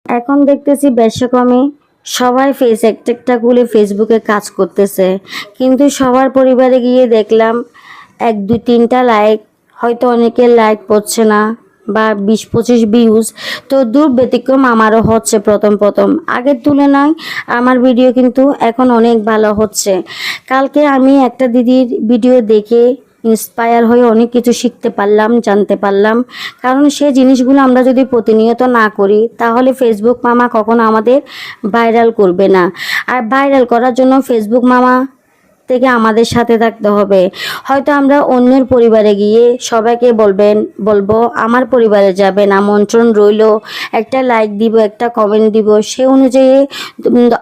এখন দেখতেছি ব্যস্তক্রমে সবাই ফেস একটা খুলে ফেসবুকে কাজ করতেছে, কিন্তু সবার পরিবারে গিয়ে দেখলাম 1 2 3টা লাইক, হয়তো অনেকের লাইক পড়ছে না বা 20 25 ভিউজ। তো দূর ব্যতিক্রম আমারও হচ্ছে প্রথম প্রথম, আগের তুলনায় আমার ভিডিও কিন্তু এখন অনেক ভালো হচ্ছে। কালকে আমি একটা দিদির ভিডিও দেখে ইন্সপায়ার হয়ে অনেক কিছু শিখতে পারলাম, জানতে পারলাম। কারণ সে জিনিসগুলো আমরা যদি প্রতিনিয়ত না করি তাহলে ফেসবুক মামা কখনো আমাদের ভাইরাল করবে না। আর ভাইরাল করার জন্য ফেসবুক মামা থেকে আমাদের সাথে থাকতে হবে। হয়তো আমরা অন্যের পরিবারে গিয়ে সবাইকে বলবো আমার পরিবারে যাবেন, আমন্ত্রণ রইল, একটা লাইক দিব, একটা কমেন্ট দিব, সে অনুযায়ী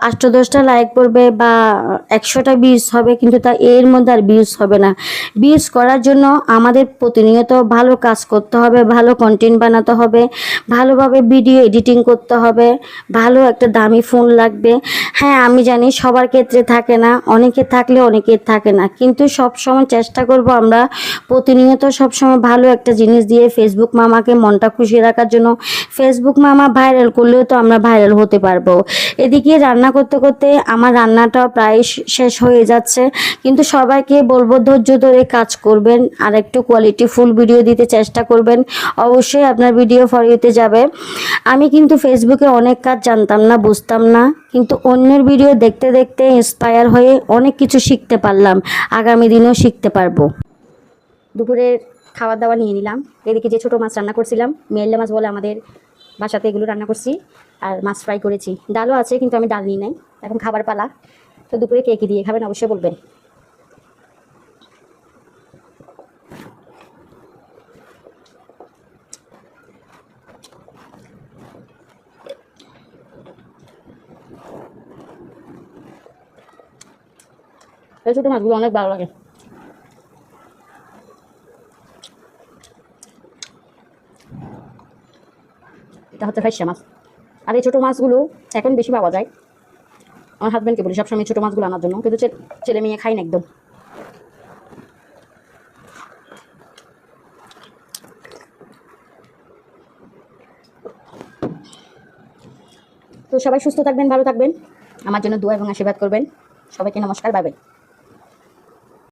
8 10টা লাইক পড়বে বা 100টা ভিউজ হবে, কিন্তু তা এর মধ্যে আর ভিউজ হবে না। ভিউজ করার জন্য আমাদের প্রতিনিয়ত ভালো কাজ করতে হবে, ভালো কন্টেন্ট বানাতে হবে, ভালোভাবে ভিডিও এডিটিং করতে হবে, ভালো একটা দামি ফোন লাগবে। হ্যাঁ, আমি জানি সবার ক্ষেত্রে থাকে না, অনেকে থাকলে অনেকের থাকে না, কিন্তু সব সময় চেষ্টা করব আমরা প্রতিনিয়ত সবসময় ভালো একটা জিনিস দিয়ে ফেসবুক মামাকে মনটা খুশি রাখার জন্য। ফেসবুক মামা ভাইরাল করলেও তো আমরা ভাইরাল হতে পারবো। এদিকে রান্না করতে করতে আমার রান্নাটা প্রায় শেষ হয়ে যাচ্ছে, কিন্তু সবাইকে বলবো ধৈর্য ধরে কাজ করবেন আর একটু কোয়ালিটিফুল ভিডিও দিতে চেষ্টা করবেন। অবশ্যই আপনার ভিডিও ফর ইউতে যাবে। আমি কিন্তু ফেসবুকে অনেক কাজ জানতাম না, বুঝতাম না, কিন্তু অন্যের ভিডিও দেখতে দেখতে ইন্সপায়ার হয়ে অনেক কিছু শিখতে পারলাম, আগামী দিনেও শিখতে পারবো। দুপুরের খাবার দাবার নিয়ে নিলাম। এদিকে যে ছোটো মাছ রান্না করছিলাম, মেয়েল্লা মাছ বলে আমাদের বাসাতে, এগুলো রান্না করছি। আর মাছ ফ্রাই করেছি, ডালও আছে কিন্তু আমি ডাল নিই নাই। এখন খাবার পালা। তো দুপুরে কে কী দিয়ে খাবেন অবশ্যই বলবেন। এই ছোটো মাছগুলো অনেক ভালো লাগে। এটা হচ্ছে ফাইসা মাছ। আর এই ছোটো মাছগুলো এখন বেশি পাওয়া যায়। আমার হাজব্যান্ডকে বলি সবসময় ছোটো মাছগুলো আনার জন্য, কিন্তু ছেলে মেয়ে খাই না একদম। তো সবাই সুস্থ থাকবেন, ভালো থাকবেন, আমার জন্য দোয়া এবং আশীর্বাদ করবেন। সবাইকে নমস্কার, বাই বাই।